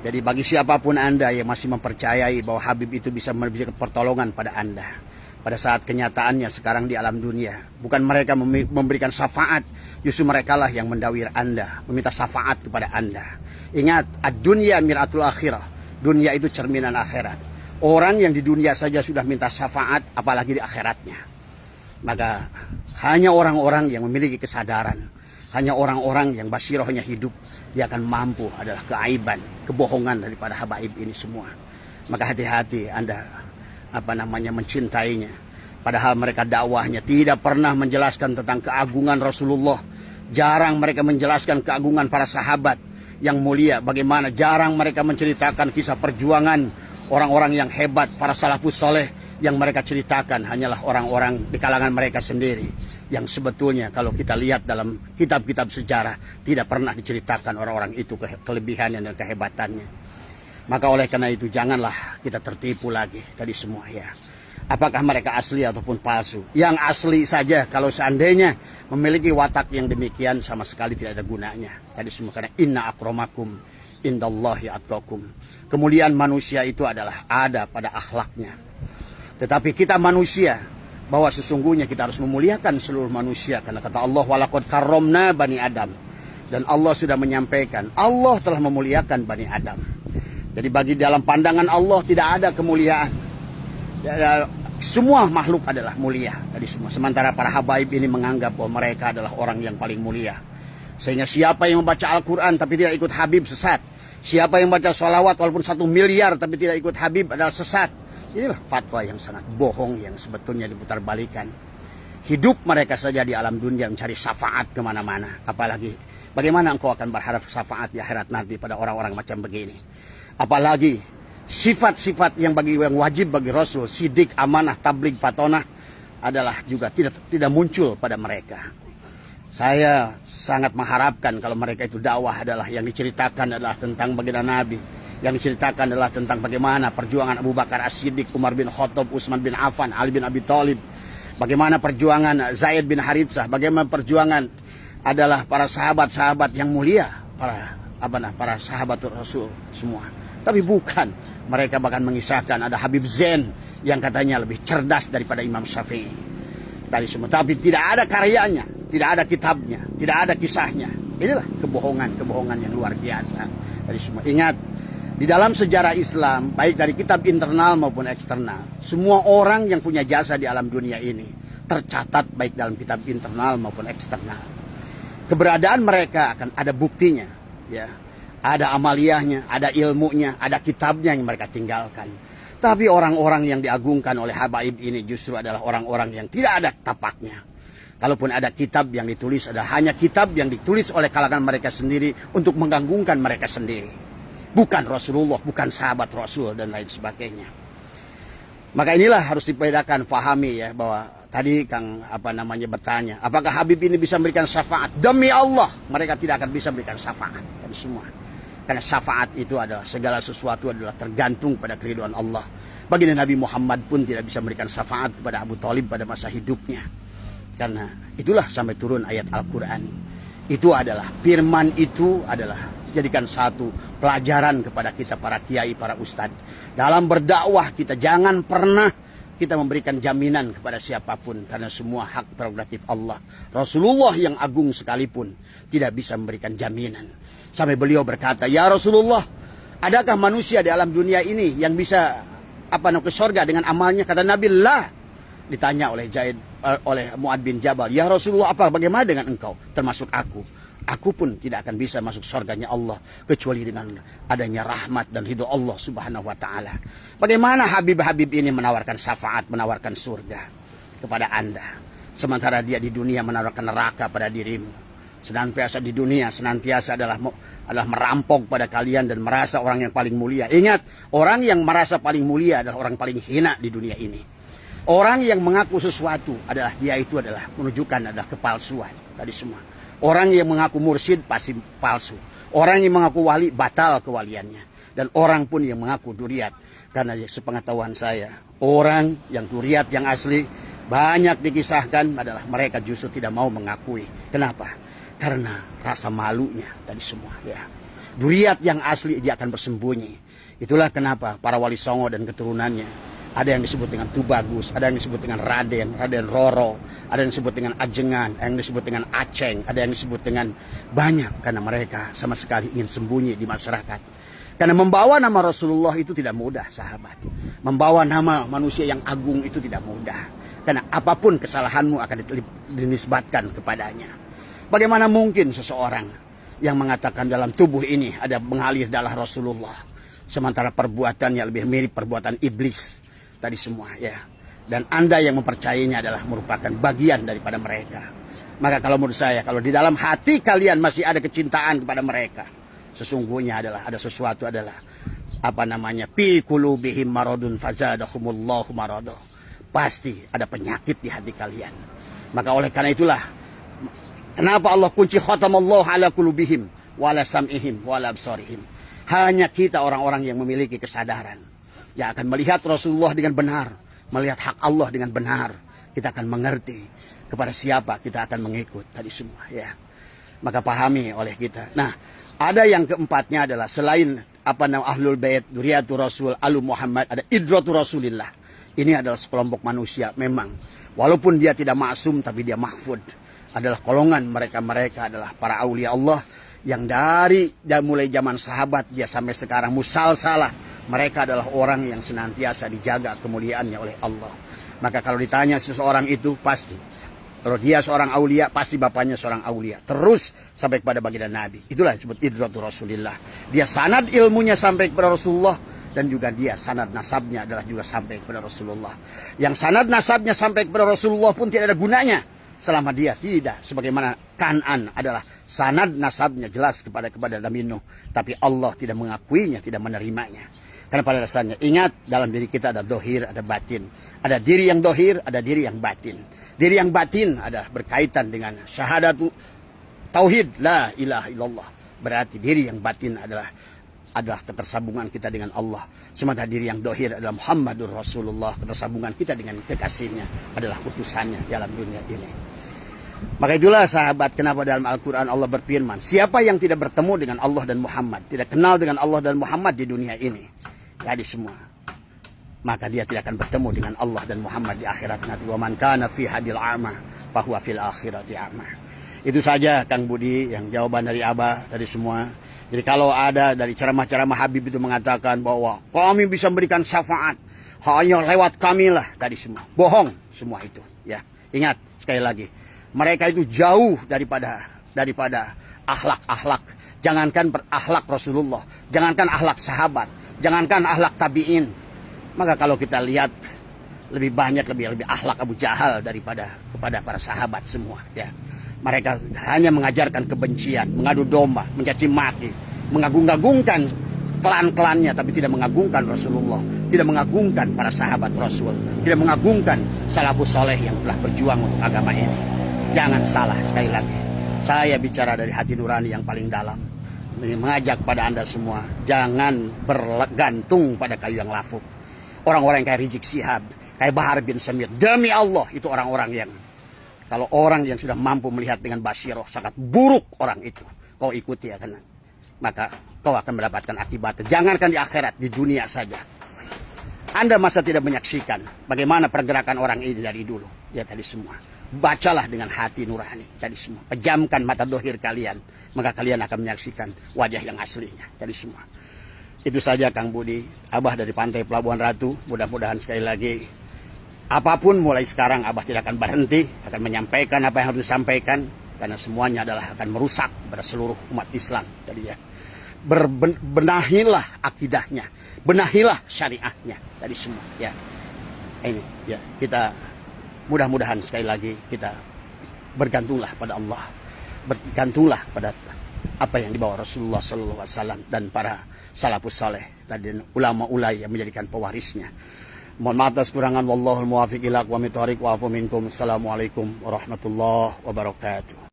Jadi bagi siapapun Anda yang masih mempercayai bahwa Habib itu bisa memberikan pertolongan pada Anda, pada saat kenyataannya sekarang di alam dunia, bukan mereka memberikan syafaat, justru merekalah yang mendawir Anda, meminta syafaat kepada Anda. Ingat, ad-dunya miratul akhirah. Dunia itu cerminan akhirat. Orang yang di dunia saja sudah minta syafaat, apalagi di akhiratnya. Maka hanya orang-orang yang memiliki kesadaran, hanya orang-orang yang basirohnya hidup, dia akan mampu adalah keaiban, kebohongan daripada habaib ini semua. Maka hati-hati Anda mencintainya. Padahal mereka dakwahnya tidak pernah menjelaskan tentang keagungan Rasulullah. Jarang mereka menjelaskan keagungan para sahabat yang mulia. Bagaimana jarang mereka menceritakan kisah perjuangan orang-orang yang hebat, para salafus soleh. Yang mereka ceritakan hanyalah orang-orang di kalangan mereka sendiri. Yang sebetulnya kalau kita lihat dalam kitab-kitab sejarah, tidak pernah diceritakan orang-orang itu kelebihannya dan kehebatannya. Maka oleh karena itu janganlah kita tertipu lagi tadi semua ya. Apakah mereka asli ataupun palsu? Yang asli saja kalau seandainya memiliki watak yang demikian sama sekali tidak ada gunanya. Tadi semua karena inna akramakum indallahi atqakum. Kemuliaan manusia itu adalah ada pada akhlaknya. Tetapi kita manusia, bahwa sesungguhnya kita harus memuliakan seluruh manusia. Karena kata Allah, walaqad karramna bani Adam. Dan Allah sudah menyampaikan, Allah telah memuliakan bani Adam. Jadi bagi dalam pandangan Allah tidak ada kemuliaan. Semua makhluk adalah mulia. Tadi semua. Sementara para habaib ini menganggap bahwa mereka adalah orang yang paling mulia. Sehingga siapa yang membaca Al-Quran tapi tidak ikut Habib sesat. Siapa yang membaca sholawat walaupun 1 miliar tapi tidak ikut Habib adalah sesat. Inilah fatwa yang sangat bohong yang sebetulnya diputarbalikan. Hidup mereka saja di alam dunia mencari syafaat kemana-mana. Apalagi bagaimana engkau akan berharap syafaat di akhirat nanti pada orang-orang macam begini. Apalagi sifat-sifat yang wajib bagi Rasul, sidik, amanah, tabligh, fatonah adalah juga tidak muncul pada mereka. Saya sangat mengharapkan kalau mereka itu dakwah adalah yang diceritakan adalah tentang baginda Nabi. Yang diceritakan adalah tentang bagaimana perjuangan Abu Bakar As-Siddiq, Umar bin Khattab, Utsman bin Affan, Ali bin Abi Thalib. Bagaimana perjuangan Zaid bin Haritsah, bagaimana perjuangan adalah para sahabat-sahabat yang mulia, para sahabat Rasul semua. Tapi bukan, mereka bahkan mengisahkan ada Habib Zain yang katanya lebih cerdas daripada Imam Syafi'i. Tadi semua, tapi tidak ada karyanya, tidak ada kitabnya, tidak ada kisahnya. Inilah kebohongan yang luar biasa. Tadi semua, ingat, di dalam sejarah Islam, baik dari kitab internal maupun eksternal, semua orang yang punya jasa di alam dunia ini tercatat baik dalam kitab internal maupun eksternal. Keberadaan mereka akan ada buktinya, ya, ada amaliyahnya, ada ilmunya, ada kitabnya yang mereka tinggalkan. Tapi orang-orang yang diagungkan oleh habaib ini justru adalah orang-orang yang tidak ada tapaknya. Kalaupun ada kitab yang ditulis, ada hanya kitab yang ditulis oleh kalangan mereka sendiri untuk mengganggukan mereka sendiri. Bukan Rasulullah, bukan sahabat Rasul dan lain sebagainya. Maka inilah harus dibedakan, fahami ya, bahwa tadi Kang bertanya, apakah Habib ini bisa memberikan syafaat? Demi Allah, mereka tidak akan bisa memberikan syafaat. Tadi semua. Karena syafaat itu adalah segala sesuatu adalah tergantung pada keridhaan Allah. Baginda Nabi Muhammad pun tidak bisa memberikan syafaat kepada Abu Thalib pada masa hidupnya. Karena itulah sampai turun ayat Al-Quran. Itu adalah, firman itu adalah jadikan satu pelajaran kepada kita para kiai, para ustadz. Dalam berdakwah kita jangan pernah kita memberikan jaminan kepada siapapun. Karena semua hak prerogatif Allah. Rasulullah yang agung sekalipun tidak bisa memberikan jaminan. Sampai beliau berkata, ya Rasulullah, adakah manusia di alam dunia ini yang bisa ke surga dengan amalnya? Kata Nabi, lah. Ditanya oleh Mu'ad bin Jabal, ya Rasulullah, bagaimana dengan engkau? Termasuk aku. Aku pun tidak akan bisa masuk surganya Allah kecuali dengan adanya rahmat dan ridho Allah Subhanahu wa taala. Bagaimana Habib-Habib ini menawarkan syafaat, menawarkan surga kepada Anda, sementara dia di dunia menawarkan neraka pada dirimu. Senantiasa di dunia senantiasa adalah merampok pada kalian dan merasa orang yang paling mulia. Ingat, orang yang merasa paling mulia adalah orang paling hina di dunia ini. Orang yang mengaku sesuatu adalah dia itu adalah menunjukkan adalah kepalsuan tadi semua. Orang yang mengaku mursyid pasti palsu. Orang yang mengaku wali batal kewaliannya. Dan orang pun yang mengaku duriat. Karena sepengetahuan saya, orang yang duriat yang asli banyak dikisahkan adalah mereka justru tidak mau mengakui. Kenapa? Karena rasa malunya tadi semua ya. Duriat yang asli dia akan bersembunyi. Itulah kenapa para wali songo dan keturunannya, ada yang disebut dengan Tubagus, ada yang disebut dengan Raden Roro, ada yang disebut dengan Ajengan, ada yang disebut dengan Aceng, ada yang disebut dengan banyak, karena mereka sama sekali ingin sembunyi di masyarakat. Karena membawa nama Rasulullah itu tidak mudah, sahabat. Membawa nama manusia yang agung itu tidak mudah. Karena apapun kesalahanmu akan dinisbatkan kepadanya. Bagaimana mungkin seseorang yang mengatakan dalam tubuh ini ada mengalir darah Rasulullah, sementara perbuatannya lebih mirip perbuatan iblis tadi semua, ya. Dan Anda yang mempercayainya adalah merupakan bagian daripada mereka. Maka kalau menurut saya, kalau di dalam hati kalian masih ada kecintaan kepada mereka, sesungguhnya adalah ada sesuatu, adalah fi qulubihim maradun fazadahumullahu marada. Pasti ada penyakit di hati kalian. Maka oleh karena itulah kenapa Allah kunci khatamallahu ala qulubihim wala sam'ihim wala absarihim. Hanya kita orang-orang yang memiliki kesadaran, yang akan melihat Rasulullah dengan benar, melihat hak Allah dengan benar, kita akan mengerti kepada siapa kita akan mengikut tadi semua, ya. Maka pahami oleh kita. Nah, ada yang keempatnya adalah selain Ahlul Bait, Duriyatul Rasul, Alu Muhammad, ada Idratul Rasulillah. Ini adalah sekelompok manusia memang, walaupun dia tidak maksum tapi dia mahfud. Adalah golongan mereka adalah para aulia Allah yang dari mulai zaman sahabat dia sampai sekarang musalsalah. Mereka adalah orang yang senantiasa dijaga kemuliaannya oleh Allah. Maka kalau ditanya seseorang itu, pasti kalau dia seorang aulia, pasti bapaknya seorang aulia. Terus sampai kepada baginda Nabi. Itulah disebut Idratul Rasulillah. Dia sanad ilmunya sampai kepada Rasulullah, dan juga dia sanad nasabnya adalah juga sampai kepada Rasulullah. Yang sanad nasabnya sampai kepada Rasulullah pun tidak ada gunanya selama dia tidak, sebagaimana Kan'an adalah sanad nasabnya jelas kepada Nabi Nuh, tapi Allah tidak mengakuinya, tidak menerimanya. Karena pada dasarnya, ingat, dalam diri kita ada dohir, ada batin. Ada diri yang dohir, ada diri yang batin. Diri yang batin adalah berkaitan dengan syahadatu tauhid la ilaha illallah. Berarti diri yang batin adalah ketersambungan kita dengan Allah. Sementara diri yang dohir adalah Muhammadur Rasulullah, ketersambungan kita dengan kekasihnya, adalah utusannya dalam dunia ini. Maka itulah sahabat, kenapa dalam Al-Quran Allah berfirman, siapa yang tidak bertemu dengan Allah dan Muhammad, tidak kenal dengan Allah dan Muhammad di dunia ini, jadi semua, maka dia tidak akan bertemu dengan Allah dan Muhammad di akhirat nanti. Wa man kana fi hadil a'ma fahuwa fil akhirati a'ma. Itu saja Kang Budi yang jawaban dari Abah tadi semua. Jadi kalau ada dari ceramah-ceramah Habib itu mengatakan bahwa kami bisa memberikan syafaat hanya lewat kami lah, tadi semua bohong semua itu, ya. Ingat sekali lagi, mereka itu jauh daripada akhlak-akhlak. Jangankan berakhlak Rasulullah, jangankan akhlak sahabat, jangankan akhlak tabi'in. Maka kalau kita lihat, lebih banyak lebih akhlak Abu Jahal daripada kepada para sahabat semua, ya. Mereka hanya mengajarkan kebencian, mengadu domba, mencaci maki, mengagung-agungkan klan-klannya, tapi tidak mengagungkan Rasulullah, tidak mengagungkan para sahabat Rasul, tidak mengagungkan salafus soleh yang telah berjuang untuk agama ini. Jangan salah, sekali lagi, saya bicara dari hati nurani yang paling dalam, mengajak pada Anda semua, jangan bergantung pada kayu yang lafuk. Orang-orang yang kayak Rizik Syihab, kayak Bahar bin Samir, demi Allah, itu orang-orang yang, kalau orang yang sudah mampu melihat dengan basiroh, sangat buruk orang itu, kau ikuti akan, maka kau akan mendapatkan akibatnya. Jangankan di akhirat, di dunia saja. Anda masa tidak menyaksikan bagaimana pergerakan orang ini dari dulu, ya tadi semua. Bacalah dengan hati nurani tadi semua. Pejamkan mata dohir kalian, maka kalian akan menyaksikan wajah yang aslinya tadi semua. Itu saja Kang Budi, Abah dari Pantai Pelabuhan Ratu. Mudah-mudahan sekali lagi, apapun mulai sekarang Abah tidak akan berhenti, akan menyampaikan apa yang harus disampaikan, karena semuanya adalah akan merusak pada seluruh umat Islam tadi, ya. Benahilah akidahnya, benahilah syariahnya tadi semua, ya. Ini, ya, kita mudah-mudahan sekali lagi kita bergantunglah pada Allah, bergantunglah pada apa yang dibawa Rasulullah SAW dan para salafus saleh dan ulama-ulai yang menjadikan pewarisnya. Mohon maaf atas kurangan, wallahul muwaffiq ila aqwamit thoriq wa afu minkum. Assalamualaikum warahmatullahi wabarakatuh.